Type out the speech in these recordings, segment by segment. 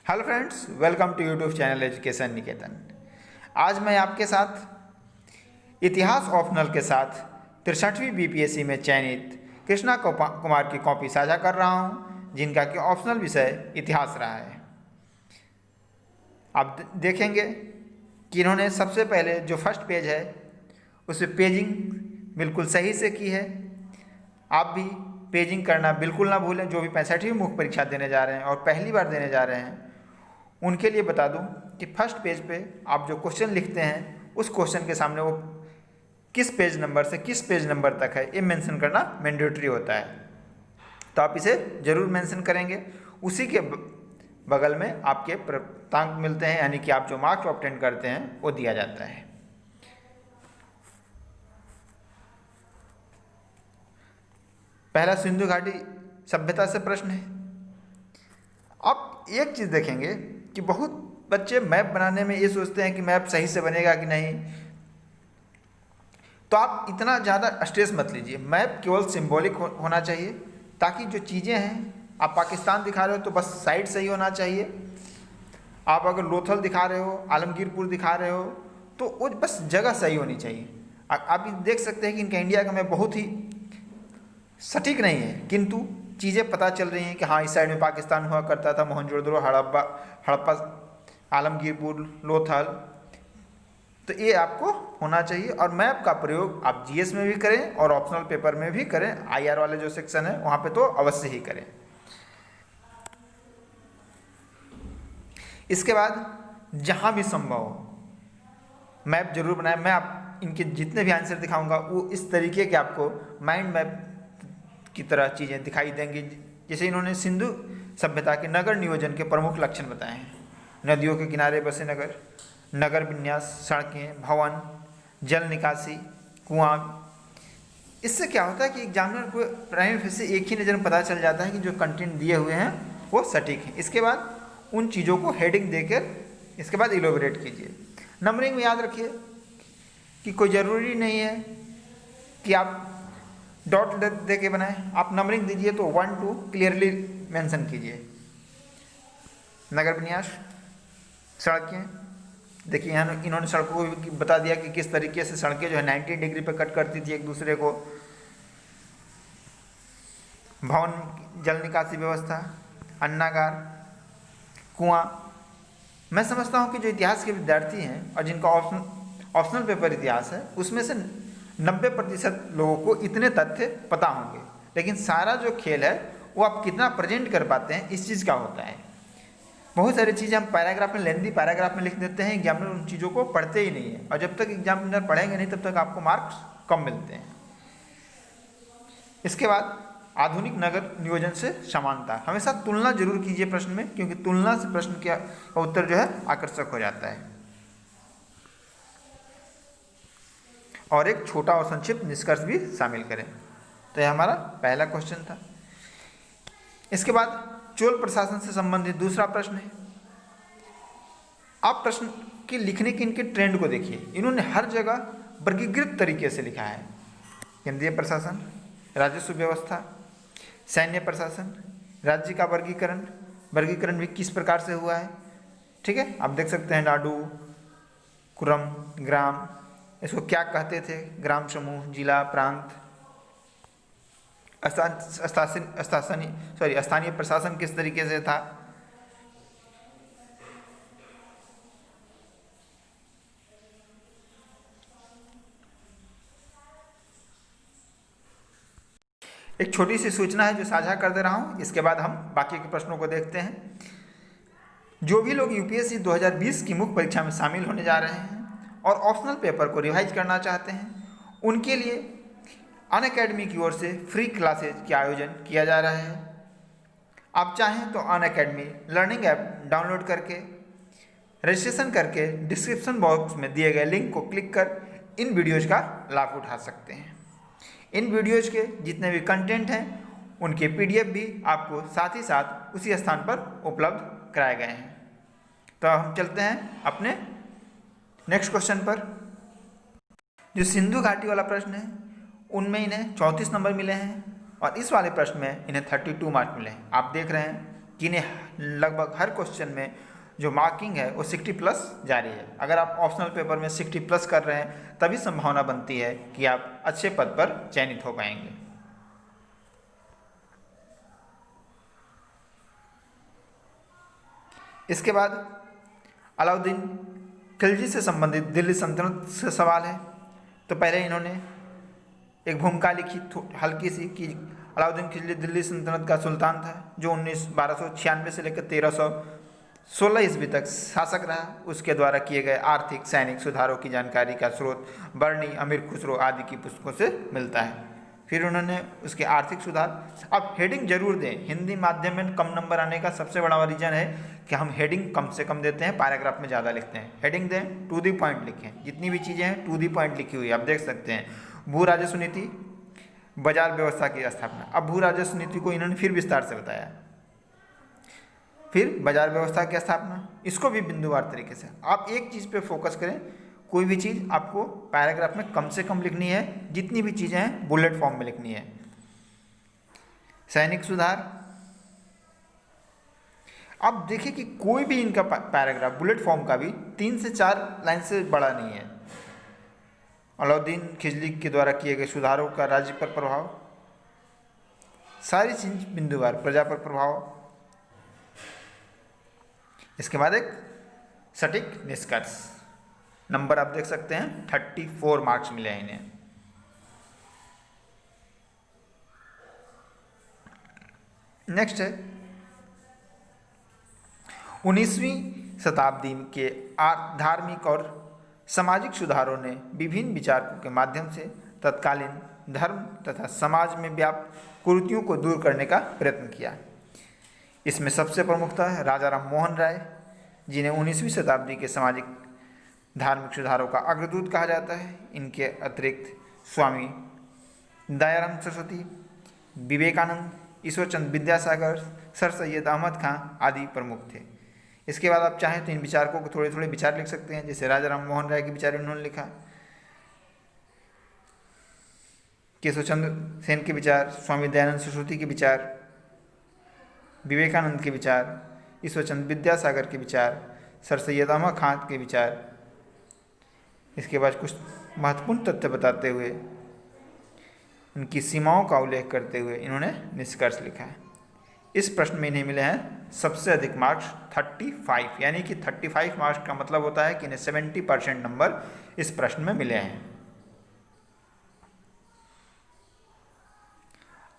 Hello friends, welcome to YouTube channel education Niketan. आज मैं आपके साथ इतिहास ऑप्शनल के साथ 63वीं बीपीएससी में चयनित कृष्णा कुमार की कॉपी साझा कर रहा हूं, जिनका कि ऑप्शनल विषय इतिहास रहा है। आप देखेंगे कि इन्होंने सबसे पहले जो फर्स्ट पेज है उसमें पेजिंग बिल्कुल सही से की है। आप भी पेजिंग करना बिल्कुल ना भूलें। जो भी 65वीं मुख्य परीक्षा देने जा रहे हैं और पहली बार देने जा रहे हैं उनके लिए बता दूं कि फर्स्ट पेज पे आप जो क्वेश्चन लिखते हैं उस क्वेश्चन के सामने वो किस पेज नंबर से किस पेज नंबर तक है ये मेंशन करना मैंडेटरी होता है। तो आप इसे ज़रूर मेंशन करेंगे। उसी के बगल में आपके प्राप्तांक मिलते हैं, यानी कि आप जो मार्क्स ऑब्टेन करते हैं वो दिया जाता है। पहला सिंधु घाटी सभ्यता से प्रश्न है। आप एक चीज़ देखेंगे कि बहुत बच्चे मैप बनाने में ये सोचते हैं कि मैप सही से बनेगा कि नहीं, तो आप इतना ज़्यादा स्ट्रेस मत लीजिए। मैप केवल सिंबॉलिक होना चाहिए, ताकि जो चीज़ें हैं, आप पाकिस्तान दिखा रहे हो तो बस साइड सही होना चाहिए। आप अगर लोथल दिखा रहे हो, आलमगीरपुर दिखा रहे हो, तो वो बस जगह सही होनी चाहिए। आप देख सकते हैं कि इनका इंडिया का मैप बहुत ही सटीक नहीं है, किंतु चीज़ें पता चल रही हैं कि हाँ, इस साइड में पाकिस्तान हुआ करता था, मोहनजोदड़ो, हड़प्पा, आलमगीरपुर, लोथल। तो ये आपको होना चाहिए। और मैप का प्रयोग आप जीएस में भी करें और ऑप्शनल पेपर में भी करें। आईआर वाले जो सेक्शन है वहाँ पे तो अवश्य ही करें। इसके बाद जहाँ भी संभव हो मैप जरूर बनाएं। मैं आप इनके जितने भी आंसर दिखाऊंगा वो इस तरीके के आपको माइंड मैप की तरह चीज़ें दिखाई देंगी। जैसे इन्होंने सिंधु सभ्यता के नगर नियोजन के प्रमुख लक्षण बताए हैं। नदियों के किनारे बसे नगर, नगर विन्यास, सड़कें, भवन, जल निकासी, कुआं। इससे क्या होता है कि एग्जामिनर को प्राइमरी फेस से एक ही नज़र में पता चल जाता है कि जो कंटेंट दिए हुए हैं वो सटीक है। इसके बाद उन चीज़ों को हेडिंग देकर इसके बाद इलोबरेट कीजिए। नंबरिंग में याद रखिए कि कोई ज़रूरी नहीं है कि आप डॉट दे के बनाएं। आप नंबरिंग दीजिए तो 1 2 क्लियरली मेंशन कीजिए। नगर विन्यास, सड़कें, देखिए यहाँ इन्होंने सड़कों को बता दिया कि किस तरीके से सड़कें जो है 90 डिग्री पे कट करती थी एक दूसरे को। भवन, जल निकासी व्यवस्था, अन्नागार, कुआं। मैं समझता हूँ कि जो इतिहास के विद्यार्थी हैं और जिनका ऑप्शनल पेपर इतिहास है उसमें से 90% लोगों को इतने तथ्य पता होंगे, लेकिन सारा जो खेल है वो आप कितना प्रेजेंट कर पाते हैं इस चीज़ का होता है। बहुत सारी चीज़ें हम पैराग्राफ में, लेंदी पैराग्राफ में लिख देते हैं, एग्जामिनर उन चीज़ों को पढ़ते ही नहीं है, और जब तक एग्जामिनर पढ़ेंगे नहीं तब तक आपको मार्क्स कम मिलते हैं। इसके बाद आधुनिक नगर नियोजन से समानता। हमेशा तुलना जरूर कीजिए प्रश्न में, क्योंकि तुलना से प्रश्न का उत्तर जो है आकर्षक हो जाता है। और एक छोटा और संक्षिप्त निष्कर्ष भी शामिल करें। तो यह हमारा पहला क्वेश्चन था। इसके बाद चोल प्रशासन से संबंधित दूसरा प्रश्न है। आप प्रश्न के लिखने के इनके ट्रेंड को देखिए। इन्होंने हर जगह वर्गीकृत तरीके से लिखा है। केंद्रीय प्रशासन, राजस्व व्यवस्था, सैन्य प्रशासन, राज्य का वर्गीकरण भी किस प्रकार से हुआ है। ठीक है, आप देख सकते हैं नाडु, कुरम, ग्राम, इसको क्या कहते थे, ग्राम समूह, जिला, प्रांत, स्थानीय प्रशासन किस तरीके से था। एक छोटी सी सूचना है जो साझा कर दे रहा हूं, इसके बाद हम बाकी के प्रश्नों को देखते हैं। जो भी लोग यूपीएससी 2020 की मुख्य परीक्षा में शामिल होने जा रहे हैं और ऑप्शनल पेपर को रिवाइज करना चाहते हैं, उनके लिए अनअकैडमी की ओर से फ्री क्लासेज का आयोजन किया जा रहा है। आप चाहें तो अनअकैडमी लर्निंग ऐप डाउनलोड करके रजिस्ट्रेशन करके डिस्क्रिप्शन बॉक्स में दिए गए लिंक को क्लिक कर इन वीडियोज़ का लाभ उठा सकते हैं। इन वीडियोज़ के जितने भी कंटेंट हैं उनके पीडीएफ भी आपको साथ ही साथ उसी स्थान पर उपलब्ध कराए गए हैं। तो हम चलते हैं अपने नेक्स्ट क्वेश्चन पर। जो सिंधु घाटी वाला प्रश्न है उनमें इन्हें 34 नंबर मिले हैं और इस वाले प्रश्न में इन्हें 32 मार्क्स मिले हैं। आप देख रहे हैं कि इन्हें लगभग हर क्वेश्चन में जो मार्किंग है वो 60+ जारी है। अगर आप ऑप्शनल पेपर में 60+ कर रहे हैं तभी संभावना बनती है कि आप अच्छे पद पर चयनित हो पाएंगे। इसके बाद अलाउद्दीन खिलजी से संबंधित दिल्ली सल्तनत से सवाल है। तो पहले इन्होंने एक भूमिका लिखी हल्की सी कि अलाउद्दीन खिलजी दिल्ली सल्तनत का सुल्तान था जो 1296 से लेकर 1316 ईस्वी तक शासक रहा। उसके द्वारा किए गए आर्थिक सैनिक सुधारों की जानकारी का स्रोत बरनी, अमीर खुसरो आदि की पुस्तकों से मिलता है। फिर उन्होंने उसके आर्थिक सुधार, अब हेडिंग जरूर दें। हिंदी माध्यम में कम नंबर आने का सबसे बड़ा रीजन है कि हम हेडिंग कम से कम देते हैं, पैराग्राफ में ज़्यादा लिखते हैं। हेडिंग दें, टू दी पॉइंट लिखें, जितनी भी चीज़ें हैं टू दी पॉइंट लिखी हुई है। आप देख सकते हैं भू राजस्व नीति, बाजार व्यवस्था की स्थापना। अब भू राजस्व नीति को इन्होंने फिर विस्तार से बताया, फिर बाजार व्यवस्था की स्थापना, इसको भी बिंदुवार तरीके से। आप एक चीज़ पे फोकस करें, कोई भी चीज़ आपको पैराग्राफ में कम से कम लिखनी है, जितनी भी चीज़ें हैं बुलेट फॉर्म में लिखनी है। सैनिक सुधार, अब देखिए कि कोई भी इनका पैराग्राफ बुलेट फॉर्म का भी 3 से 4 लाइन से बड़ा नहीं है। अलाउद्दीन खिलजी के द्वारा किए गए सुधारों का राज्य पर प्रभाव, सारी चीज बिंदुवार, प्रजा पर प्रभाव। इसके बाद एक सटीक निष्कर्ष, नंबर आप देख सकते हैं 34 मार्क्स मिले हैं इन्हें। नेक्स्ट है 19वीं शताब्दी के धार्मिक और सामाजिक सुधारों ने विभिन्न विचारकों के माध्यम से तत्कालीन धर्म तथा समाज में व्याप्त कुरीतियों को दूर करने का प्रयत्न किया। इसमें सबसे प्रमुखता है राजा राम मोहन राय, जिन्हें 19वीं शताब्दी के सामाजिक धार्मिक सुधारों का अग्रदूत कहा जाता है। इनके अतिरिक्त स्वामी दयाराम सरस्वती, विवेकानंद, ईश्वरचंद विद्यासागर, सर सैयद अहमद खां आदि प्रमुख थे। इसके बाद आप चाहें तो इन विचारकों को थोड़े थोड़े विचार लिख सकते हैं, जैसे राजा राम मोहन राय के विचार इन्होंने लिखा, केशवचंद्र सेन के विचार, स्वामी दयानंद सरस्वती के विचार, विवेकानंद के विचार, ईश्वरचंद विद्यासागर के विचार, सर सैयद अहमद खां के विचार। इसके बाद कुछ महत्वपूर्ण तथ्य बताते हुए, उनकी सीमाओं का उल्लेख करते हुए इन्होंने निष्कर्ष लिखा है। इस प्रश्न में इन्हें मिले हैं सबसे अधिक मार्क्स 35, यानी कि 35 मार्क्स का मतलब होता है कि इन्हें 70% नंबर इस प्रश्न में मिले हैं।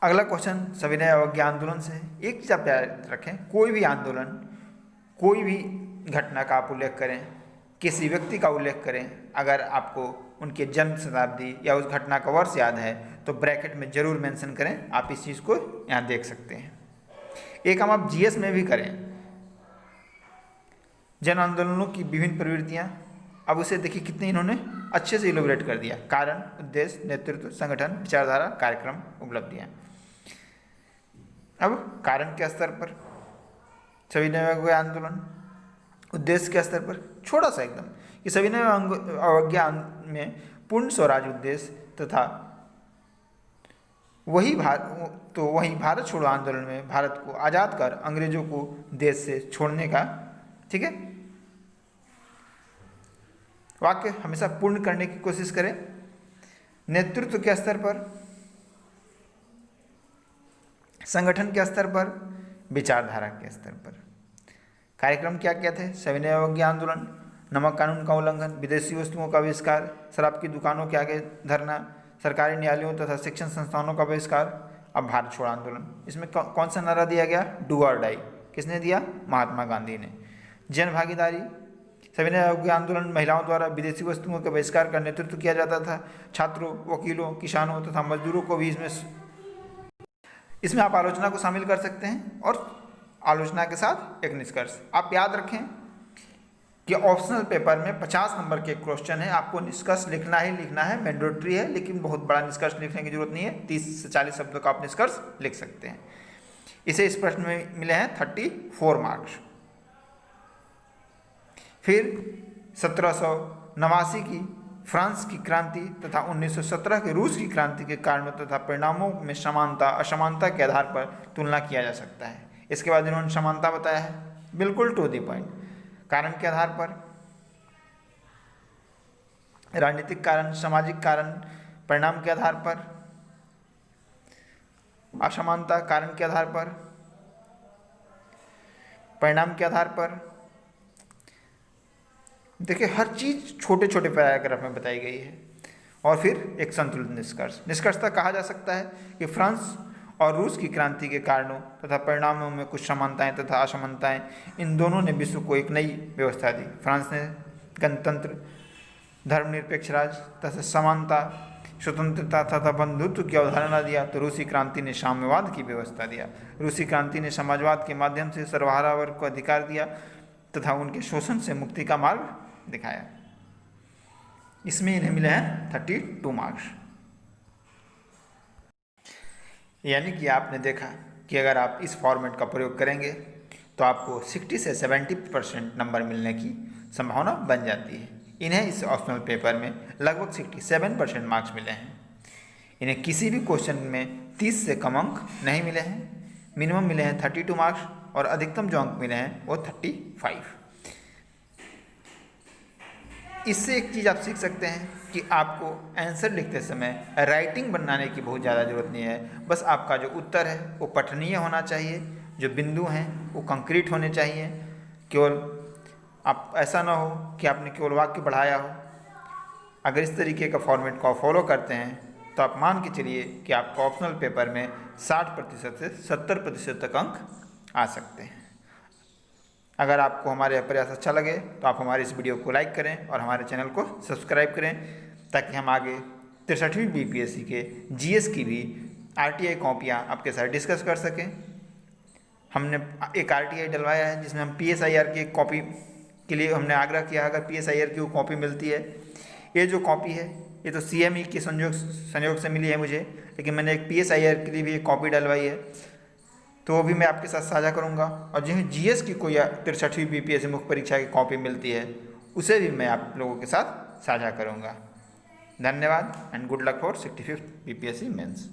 अगला क्वेश्चन सविनय अवज्ञा आंदोलन से है। एक चीज आप याद रखें, कोई भी आंदोलन, कोई भी घटना का आप उल्लेख करें, किसी व्यक्ति का उल्लेख करें, अगर आपको उनके जन्म शताब्दी या उस घटना का वर्ष याद है तो ब्रैकेट में जरूर मेंशन करें। आप इस चीज़ को यहाँ देख सकते हैं। एक हम आप जीएस में भी करें, जन आंदोलनों की विभिन्न प्रवृत्तियाँ। अब उसे देखिए कितने इन्होंने अच्छे से इलोबरेट कर दिया, कारण, उद्देश्य, नेतृत्व, संगठन, विचारधारा, कार्यक्रम, उपलब्धियाँ। अब कारण के स्तर पर सविनय अवज्ञा आंदोलन, उद्देश्य के स्तर पर छोटा सा एकदम कि सविनय अवज्ञा में पूर्ण स्वराज उद्देश्य तथा वही भारत छोड़ो आंदोलन में भारत को आज़ाद कर अंग्रेजों को देश से छोड़ने का, ठीक है, वाक्य हमेशा पूर्ण करने की कोशिश करें। नेतृत्व के स्तर पर, संगठन के स्तर पर, विचारधारा के स्तर पर। कार्यक्रम क्या क्या थे? सविनय अवज्ञा आंदोलन, नमक कानून का उल्लंघन, विदेशी वस्तुओं का बहिष्कार, शराब की दुकानों के आगे धरना, सरकारी न्यायालयों तथा शिक्षण संस्थानों का बहिष्कार। अब भारत छोड़ो आंदोलन, इसमें कौन सा नारा दिया गया? डू और डाई। किसने दिया? महात्मा गांधी ने। जन भागीदारी, सविनय अवज्ञा आंदोलन महिलाओं द्वारा विदेशी वस्तुओं के बहिष्कार का नेतृत्व किया जाता था। छात्रों, वकीलों, किसानों तथा मजदूरों को भी इसमें आप आलोचना को शामिल कर सकते हैं और आलोचना के साथ एक निष्कर्ष। आप याद रखें कि ऑप्शनल पेपर में 50 नंबर के क्वेश्चन है, आपको निष्कर्ष लिखना ही लिखना है, मैंडेटरी है, लेकिन बहुत बड़ा निष्कर्ष लिखने की जरूरत नहीं है। 30 से 40 शब्दों का आप निष्कर्ष लिख सकते हैं। इसे इस प्रश्न में मिले हैं 34 मार्क्स। फिर 1789 की फ्रांस की क्रांति तथा 1917 के रूस की क्रांति के कारणों तथा परिणामों में समानता असमानता के आधार पर तुलना किया जा सकता है। इसके बाद इन्होंने समानता बताया है, बिल्कुल टू द पॉइंट। कारण के आधार पर, राजनीतिक कारण, सामाजिक कारण, परिणाम के आधार पर, असमानता कारण के आधार पर, परिणाम के आधार पर। देखिए हर चीज छोटे छोटे पैराग्राफ में बताई गई है। और फिर एक संतुलित निष्कर्ष, निष्कर्षतः कहा जा सकता है कि फ्रांस और रूस की क्रांति के कारणों तथा परिणामों में कुछ समानताएं तथा असमानताएं, इन दोनों ने विश्व को एक नई व्यवस्था दी। फ्रांस ने गणतंत्र, धर्मनिरपेक्ष राज तथा समानता, स्वतंत्रता तथा बंधुत्व की अवधारणा दिया, तो रूसी क्रांति ने साम्यवाद की व्यवस्था दिया। रूसी क्रांति ने समाजवाद के माध्यम से सर्वहारा वर्ग को अधिकार दिया तथा उनके शोषण से मुक्ति का मार्ग दिखाया। इसमें इन्हें मिले हैं 32 मार्क्स। यानी कि आपने देखा कि अगर आप इस फॉर्मेट का प्रयोग करेंगे तो आपको 60 से 70% नंबर मिलने की संभावना बन जाती है। इन्हें इस ऑप्शनल पेपर में लगभग 67% मार्क्स मिले हैं। इन्हें किसी भी क्वेश्चन में 30 से कम अंक नहीं मिले हैं। मिनिमम मिले हैं 32 मार्क्स और अधिकतम जो अंक मिले हैं वो 35। इससे एक चीज़ आप सीख सकते हैं कि आपको आंसर लिखते समय राइटिंग बनाने की बहुत ज़्यादा ज़रूरत नहीं है। बस आपका जो उत्तर है वो पठनीय होना चाहिए, जो बिंदु हैं वो कंक्रीट होने चाहिए। केवल आप ऐसा ना हो कि आपने केवल वाक्य बढ़ाया हो। अगर इस तरीके का फॉर्मेट को फॉलो करते हैं तो आप मान के चलिए कि आपका ऑप्शनल पेपर में 60% से 70% तक अंक आ सकते हैं। अगर आपको हमारे प्रयास अच्छा लगे तो आप हमारे इस वीडियो को लाइक करें और हमारे चैनल को सब्सक्राइब करें, ताकि हम आगे 63वीं बीपीएससी के जीएस की भी आरटीआई कॉपियाँ आपके साथ डिस्कस कर सकें। हमने एक आरटीआई डलवाया है जिसमें हम पीएसआईआर की कॉपी के लिए हमने आग्रह किया, अगर पीएसआईआर की वो कॉपी मिलती है। ये जो कॉपी है ये तो सीएमई के संयोग से मिली है मुझे, लेकिन मैंने एक पीएसआईआर के लिए भी एक कॉपी डलवाई है, तो वो भी मैं आपके साथ साझा करूंगा। और जिन्हें जीएस की कोई 63वीं बीपीएससी मुख्य परीक्षा की कॉपी मिलती है उसे भी मैं आप लोगों के साथ साझा करूंगा। धन्यवाद and good luck for 65th BPSC mains.